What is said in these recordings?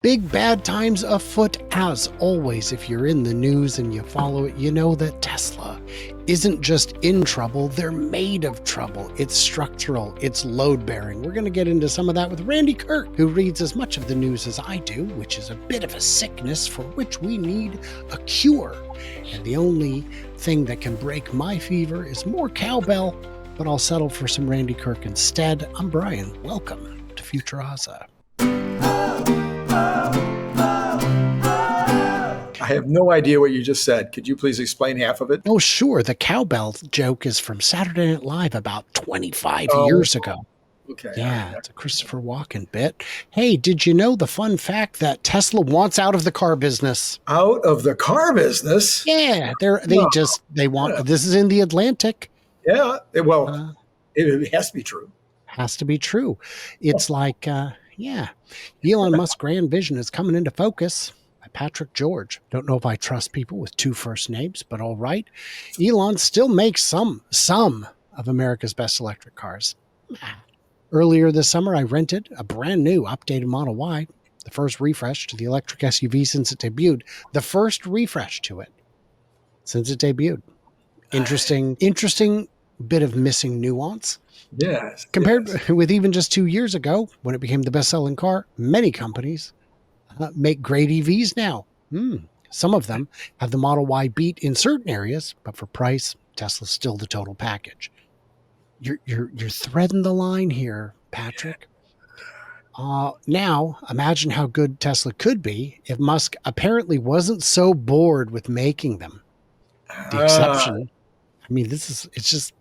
Big bad times afoot as always. If you're in the news and you follow it, you know that Tesla isn't just in trouble, they're made of trouble. It's structural, it's load bearing. We're going to get into some of that with Randy Kirk, who reads as much of the news as I do, which is a bit of a sickness for which we need a cure. And the only thing that can break my fever is more cowbell, but I'll settle for some Randy Kirk instead. I'm Brian. Welcome to Futuraza. I have no idea what you just said. Could you please explain half of it? Oh, sure. The cowbell joke is from Saturday Night Live about 25 years ago. Okay. Yeah, it's a Christopher Walken bit. Hey, did you know the fun fact that Tesla wants out of the car business? Out of the car business? Yeah, they want. This is in the Atlantic. Yeah. It has to be true. Has to be true. It's like, Elon Musk's grand vision is coming into focus. Patrick George. Don't know if I trust people with two first names, but all right. Elon still makes some of America's best electric cars. Earlier this summer, I rented a brand new updated Model Y, the first refresh to the electric SUV since it debuted. The first refresh to it since it debuted. Interesting bit of missing nuance. Yes. Compared with even just 2 years ago, when it became the best-selling car, many companies make great EVs now. Some of them have the Model Y beat in certain areas, but for price, Tesla's still the total package. You're threading the line here, Patrick. Now, imagine how good Tesla could be if Musk apparently wasn't so bored with making them. The exception, it's just,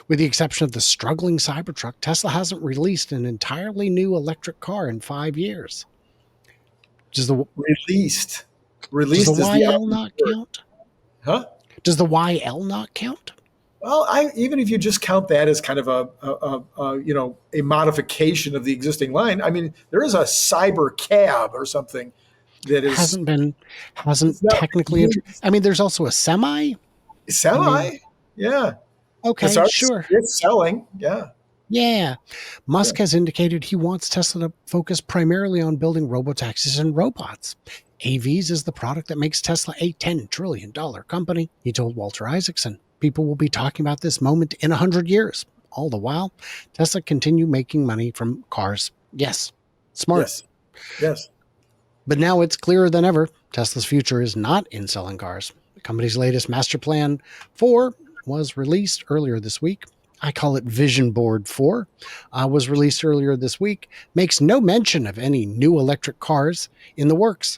with the exception of the struggling Cybertruck, Tesla hasn't released an entirely new electric car in 5 years. Does the Does the YL not count? Huh? Does the YL not count? Well, even if you just count that as kind of a modification of the existing line, I mean, there is a cyber cab or something that hasn't technically. I mean, there's also a semi. Yeah. Okay, sure. It's selling. Yeah. Yeah. Musk has indicated he wants Tesla to focus primarily on building robotaxis and robots. AVs is the product that makes Tesla a $10 trillion company, he told Walter Isaacson. People will be talking about this moment in 100 years. All the while, Tesla continue making money from cars. Yes. Smart. Yes. But now it's clearer than ever, Tesla's future is not in selling cars. The company's latest master plan 4 was released earlier this week. I call it Vision Board 4, was released earlier this week, makes no mention of any new electric cars in the works.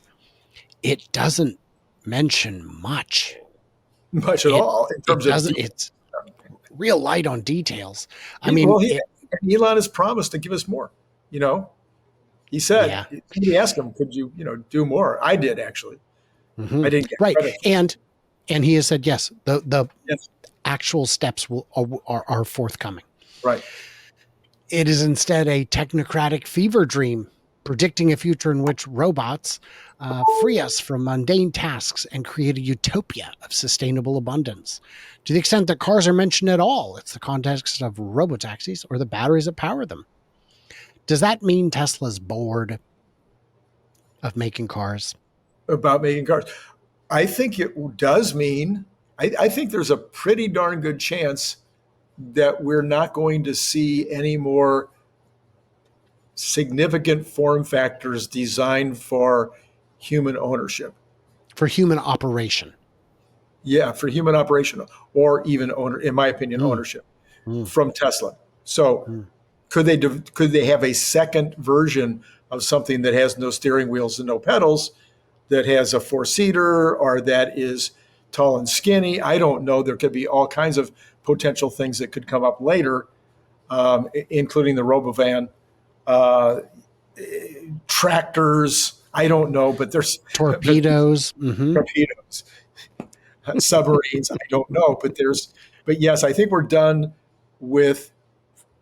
It doesn't mention much. Much at all. It's real light on details. Elon has promised to give us more. He said, He asked him, could you, do more? I did, actually. Mm-hmm. I didn't get credit. And he has said, yes, the actual steps are forthcoming. Right. It is instead a technocratic fever dream, predicting a future in which robots free us from mundane tasks and create a utopia of sustainable abundance. To the extent that cars are mentioned at all, it's the context of robotaxis or the batteries that power them. Does that mean Tesla's bored of making cars? About making cars? I think it does mean, I think there's a pretty darn good chance that we're not going to see any more significant form factors designed for human ownership. For human operation. Yeah, for human operation, or even in my opinion, ownership from Tesla. So could they have a second version of something that has no steering wheels and no pedals, that has a 4-seater, or that is tall and skinny? I don't know. There could be all kinds of potential things that could come up later, including the Robovan, tractors. I don't know, but there's torpedoes, submarines. I don't know, but yes, I think we're done with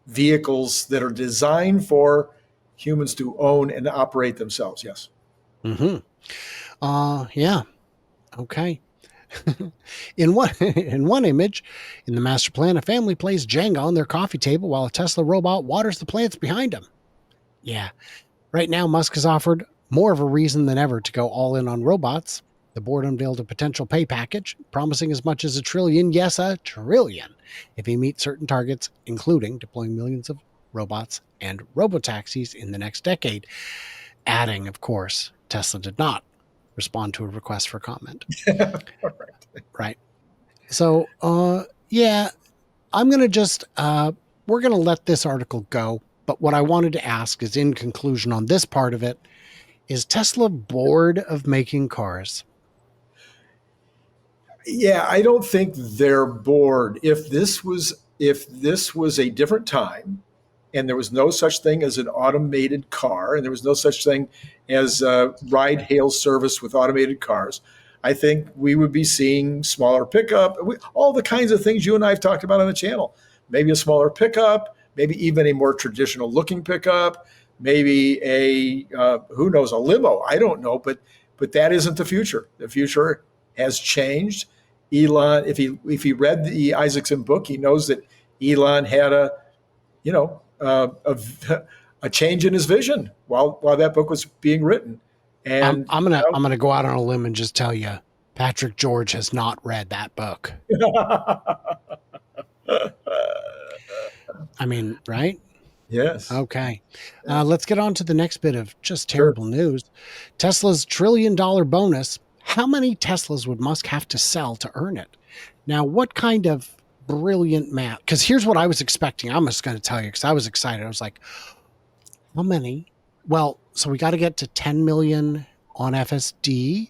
vehicles that are designed for humans to own and operate themselves. Yes. Yeah. Okay. In one image, in the master plan, a family plays Jenga on their coffee table while a Tesla robot waters the plants behind them. Yeah. Right now, Musk has offered More of a reason than ever to go all in on robots. The board unveiled a potential pay package promising as much as $1 trillion, yes, $1 trillion, if he meets certain targets, including deploying millions of robots and robotaxis in the next decade. Adding, of course, Tesla did not respond to a request for comment. Right. So, yeah, I'm going to just, we're going to let this article go. But what I wanted to ask is, in conclusion on this part of it, is Tesla bored of making cars? Yeah, I don't think they're bored. If this was a different time, and there was no such thing as an automated car, and there was no such thing as a ride hail service with automated cars, I think we would be seeing smaller pickup, all the kinds of things you and I have talked about on the channel. Maybe a smaller pickup, maybe even a more traditional looking pickup, maybe a who knows, a limo. I don't know, but that isn't the future. The future has changed. Elon, if he read the Isaacson book, he knows that Elon had you know, a change in his vision while that book was being written. I'm, And I'm gonna I'm gonna go out on a limb and just tell you, Patrick George has not read that book. I mean, right? yes, Okay. Let's get on to the next bit of just sure. terrible news. Tesla's $1 trillion bonus. How many Teslas would Musk have to sell to earn it? Now, what kind of brilliant math? Because here's what I was expecting. I'm just going to tell you because I was excited. I was like, how many? Well, so we got to get to 10 million on FSD.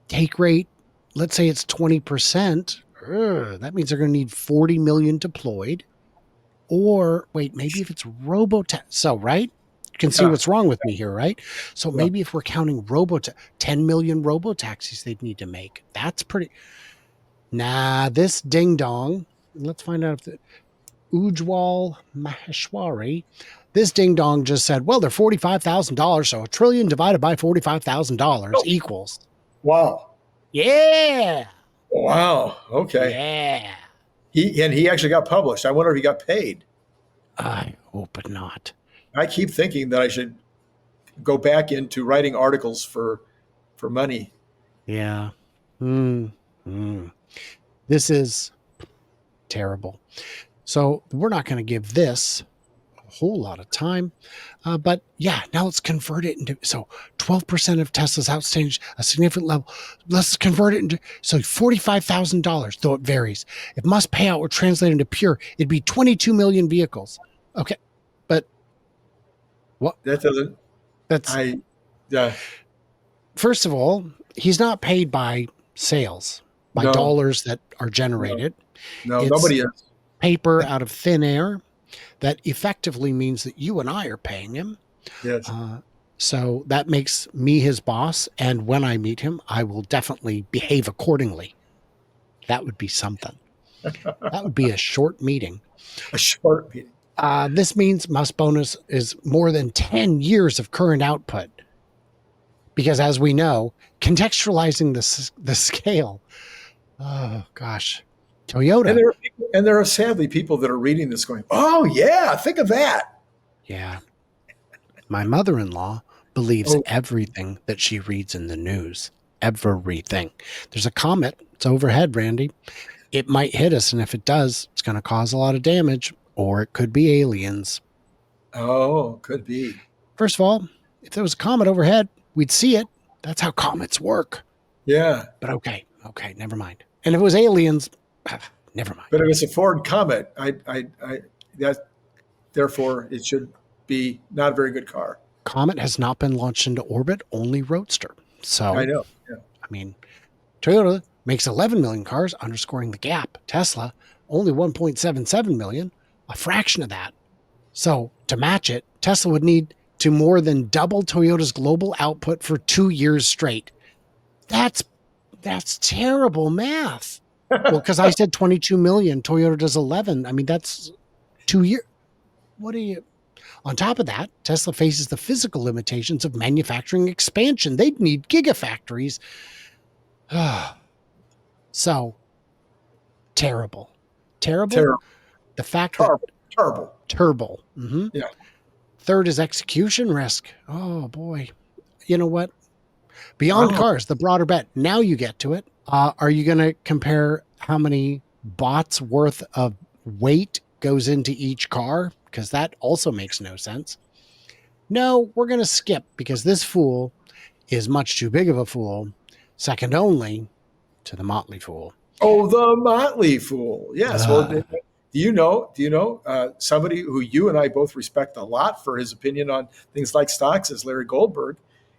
Take rate, let's say it's 20%. That means they're going to need 40 million deployed. Or wait, maybe if it's so right? You can see Yeah, what's wrong with me here, right? So yeah. maybe if we're counting 10 million robo taxis they'd need to make. That's pretty. Nah, this ding dong. Let's find out if the Ujwal Maheshwari, this ding dong just said, well, they're $45,000. So $1 trillion divided by $45,000 Oh, equals. wow, Yeah. wow. Okay. Yeah. He actually got published. I wonder if he got paid. I hope not. I keep thinking that I should go back into writing articles for money. Yeah. Mm, mm. This is terrible. So we're not going to give this a whole lot of time. But yeah, now let's convert it into, so 12% of Tesla's outstanding, a significant level. Let's convert it into, so $45,000, though it varies. If Musk payout were translated into pure, it'd be 22 million vehicles. Okay. But what? That doesn't. That's, I. Yeah. first of all, he's not paid by sales, by No. dollars that are No. generated. No. It's Nobody is. paper out of thin air that effectively means that you and I are paying him. Yes. So that makes me his boss. And when I meet him, I will definitely behave accordingly. That would be something. That would be a short meeting. A short meeting. This means Musk bonus is more than 10 years of current output. Because as we know, contextualizing the scale, oh gosh, Toyota. And there are sadly people that are reading this going, oh yeah, think of that. Yeah. My mother-in-law believes Oh, everything that she reads in the news. Everything. There's a comet. It's overhead, Randy. It might hit us, and if it does, it's going to cause a lot of damage, or it could be aliens. oh, could be. First of all, if there was a comet overhead, we'd see it. That's how comets work. Yeah. But okay, never mind. And if it was aliens, never mind. But if it's a Ford Comet, that therefore it should be not a very good car. Comet has not been launched into orbit, only Roadster. So, I know. Yeah. I mean, Toyota makes 11 million cars, underscoring the gap. Tesla, only 1.77 million, a fraction of that. So, to match it, Tesla would need to more than double Toyota's global output for 2 years straight. That's terrible math. Well, because I said 22 million, Toyota does 11. I mean, that's 2 years. What are you? On top of that, Tesla faces the physical limitations of manufacturing expansion. They'd need gigafactories. So terrible. Terrible. The fact Terrible. that Terrible. turbo. Mm-hmm. Yeah. Third is execution risk. Oh boy. you know what? Beyond Wow. cars, the broader bet. Now you get to it. Are you going to compare how many bots worth of weight goes into each car? Because that also makes no sense. No, we're going to skip because this fool is much too big of a fool, second only to the Motley Fool. Oh, the Motley Fool. Yes. Well, Ugh. somebody who you and I both respect a lot for his opinion on things like stocks is Larry Goldberg.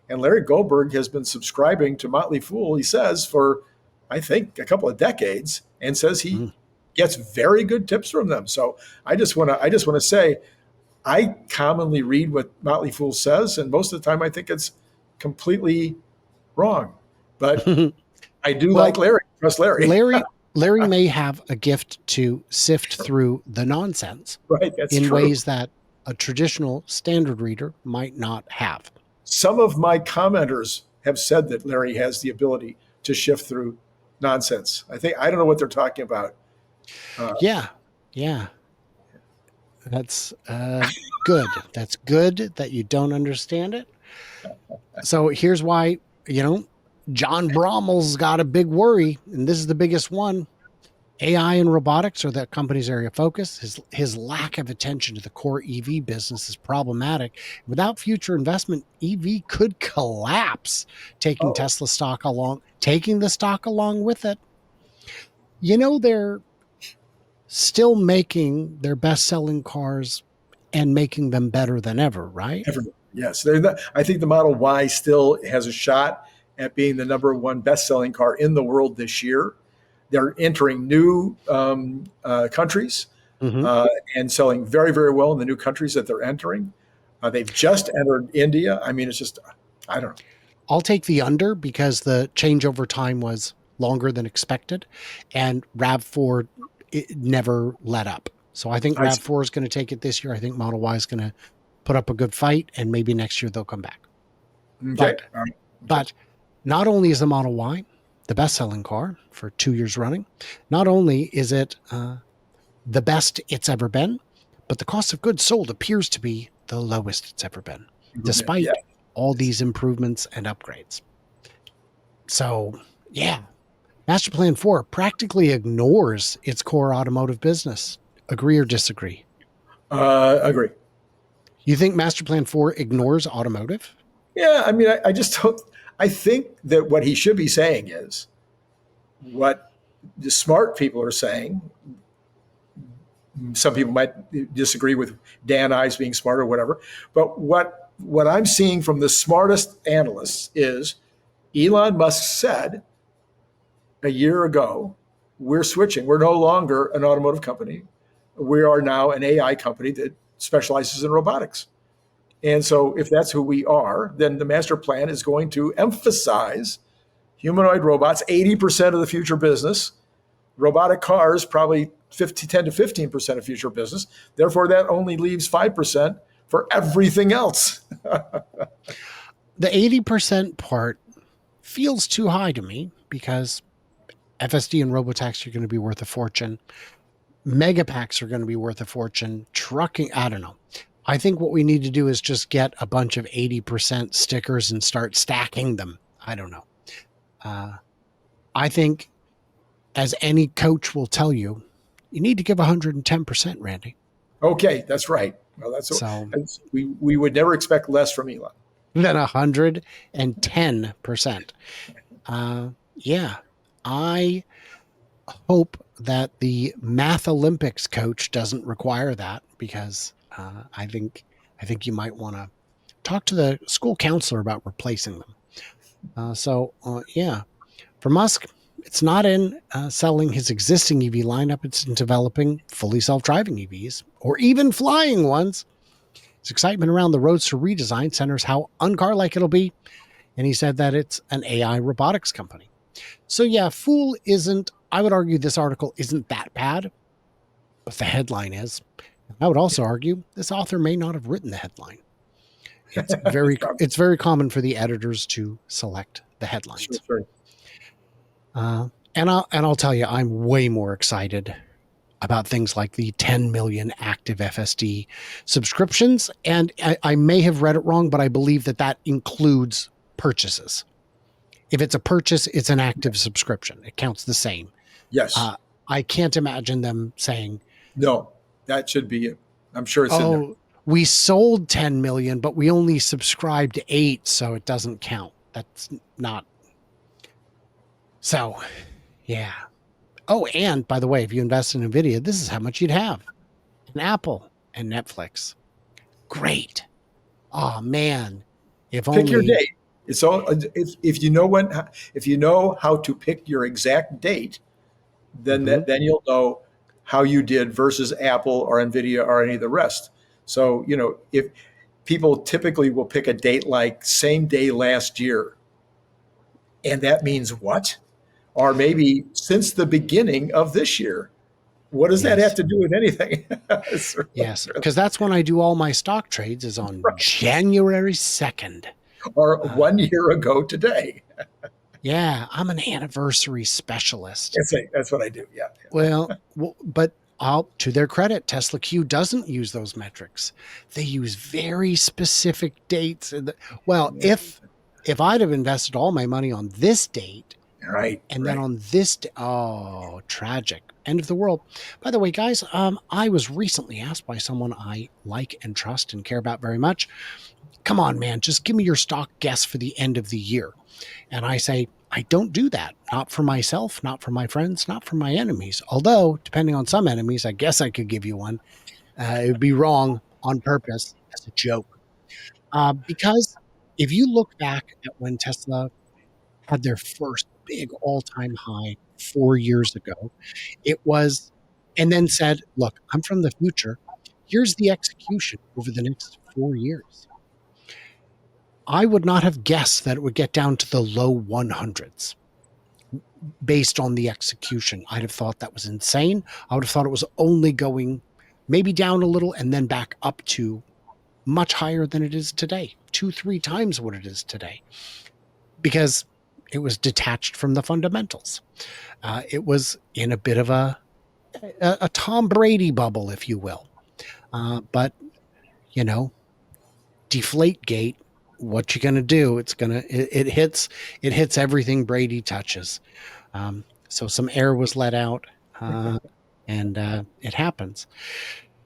And Larry Goldberg has been subscribing to Motley Fool, he says, for, I think, a couple of decades, and says he Mm. gets very good tips from them. So I just want to say, I commonly read what Motley Fool says, and most of the time I think it's completely wrong. But I do like Well, Larry. Trust Larry. Larry may have a gift to sift through the nonsense Right. That's in true. ways that a traditional standard reader might not have. Some of my commenters have said that Larry has the ability to shift through nonsense. I don't know what they're talking about. Uh, Yeah. Yeah. That's good. That's good that you don't understand it. So here's why, you know, John Brommel's got a big worry, and this is the biggest one. AI and robotics are the company's area of focus. His lack of attention to the core EV business is problematic. Without future investment, EV could collapse, taking oh, Tesla stock along, taking the stock along with it. You know, they're still making their best-selling cars and making them better than ever, right? yes. I think the Model Y still has a shot at being the number one best-selling car in the world this year. They're entering new countries Mm-hmm. uh, and selling very, very well in the new countries that they're entering. They've just entered India. I mean, it's just, I don't know. I'll take the under because the changeover time was longer than expected, and RAV4 it never let up. So I think I see. RAV4 is going to take it this year. I think Model Y is going to put up a good fight, and maybe next year they'll come back. Okay. But All right. Okay. but not only is the Model Y the best-selling car for 2 years running, not only is it the best it's ever been, but the cost of goods sold appears to be the lowest it's ever been, Yeah. despite all these improvements and upgrades. So, yeah, Master Plan 4 practically ignores its core automotive business. Agree or disagree? Agree. You think Master Plan 4 ignores automotive? Yeah. I mean, I just don't, I think that what he should be saying is what the smart people are saying. Some people might disagree with Dan Ives being smart or whatever, but what I'm seeing from the smartest analysts is Elon Musk said a year ago, we're switching. We're no longer an automotive company. We are now an AI company that specializes in robotics. And so, if that's who we are, then the master plan is going to emphasize humanoid robots, 80% of the future business, robotic cars, probably 10 to 15% of future business. Therefore, that only leaves 5% for everything else. The 80% part feels too high to me because FSD and Robotaxi are going to be worth a fortune. Megapacks are going to be worth a fortune. Trucking, I don't know. I think what we need to do is just get a bunch of 80% stickers and start stacking them. I don't know. I think, as any coach will tell you, you need to give 110%, Randy. Okay, that's right. Well, So we would never expect less from Elon. then 110%. Yeah, I hope that the Math Olympics coach doesn't require that because I think you might want to talk to the school counselor about replacing them. Yeah, for Musk, it's not in selling his existing EV lineup; it's in developing fully self-driving EVs or even flying ones. His excitement around the Roadster redesign centers how uncar-like it'll be, and he said that it's an AI robotics company. So yeah, Fool isn't. I would argue this article isn't that bad, but the headline is. I would also argue this author may not have written the headline. It's very common for the editors to select the headlines. Sure. And I'll tell you, I'm way more excited about things like the 10 million active FSD subscriptions. And I may have read it wrong, but I believe that includes purchases. If it's a purchase, it's an active subscription. It counts the same. Yes. I can't imagine them saying, No, that should be it. I'm sure it's in there. "Oh, we sold 10 million, but we only subscribed to 8, so it doesn't count." That's not. So, yeah. Oh, and by the way, if you invest in Nvidia, this is how much you'd have. And Apple and Netflix. Great. Oh man. If Pick your only date. It's all if you know when, if you know how to pick your exact date, then then you'll know how you did versus Apple or Nvidia or any of the rest. So if people typically will pick a date like same day last year, and that means what? Or maybe since the beginning of this year. What does that have yes. to do with anything? Yes, because that's when I do all my stock trades is on January 2nd. Or 1 year ago today. Yeah, I'm an anniversary specialist. That's what I do. Yeah. Well, but to their credit, Tesla Q doesn't use those metrics. They use very specific dates. Well, if I'd have invested all my money on this date, Right. and then on this, oh, tragic. End of the world. By the way, guys, I was recently asked by someone I like and trust and care about very much. Come on, man, just give me your stock guess for the end of the year. And I say, I don't do that. Not for myself, not for my friends, not for my enemies. Although, depending on some enemies, I guess I could give you one. It would be wrong on purpose as a joke. Because if you look back at when Tesla had their first big all-time high 4 years ago, it was, and then said, look, I'm from the future. Here's the execution over the next 4 years. I would not have guessed that it would get down to the low 100s based on the execution. I'd have thought that was insane. I would have thought it was only going maybe down a little and then back up to much higher than it is today, 2-3 times what it is today, because it was detached from the fundamentals. It was in a bit of a Tom Brady bubble, if you will. But, deflate gate, what you going to do? It hits everything Brady touches. So some air was let out, and it happens.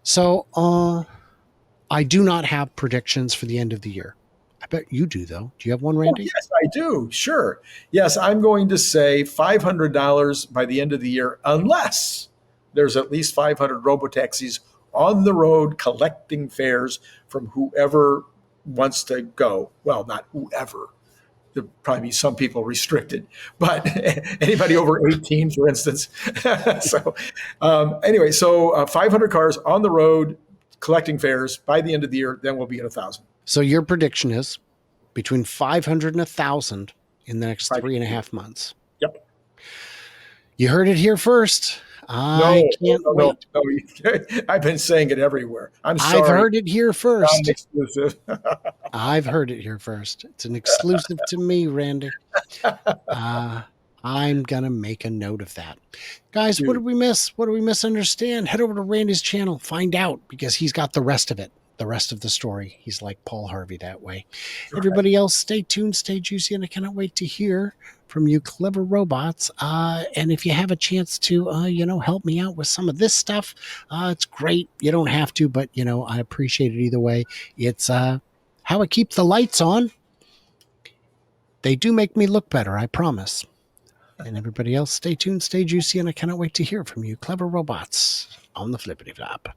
So I do not have predictions for the end of the year. I bet you do, though. Do you have one, Randy? Oh, yes, I do. Sure. Yes, I'm going to say $500 by the end of the year, unless there's at least 500 robotaxis on the road collecting fares from whoever wants to go. Well, not whoever. There'll probably be some people restricted, but anybody over 18, for instance. So anyway, so 500 cars on the road collecting fares by the end of the year, then we'll be at 1,000. So your prediction is between 500 and 1,000 in the next 3.5 months. Yep. You heard it here first. I can't wait. No. I've been saying it everywhere. I'm sorry. I've heard it here first. Non-exclusive. I've heard it here first. It's an exclusive to me, Randy. I'm going to make a note of that. Guys, what did we miss? What did we misunderstand? Head over to Randy's channel. Find out, because he's got the rest of it. The rest of the story. He's like Paul Harvey that way. Right. Everybody else, stay tuned, stay juicy, and I cannot wait to hear from you clever robots. And if you have a chance to, help me out with some of this stuff, it's great. You don't have to, but, I appreciate it either way. It's how I keep the lights on. They do make me look better, I promise. And everybody else, stay tuned, stay juicy, and I cannot wait to hear from you clever robots on the flippity flop.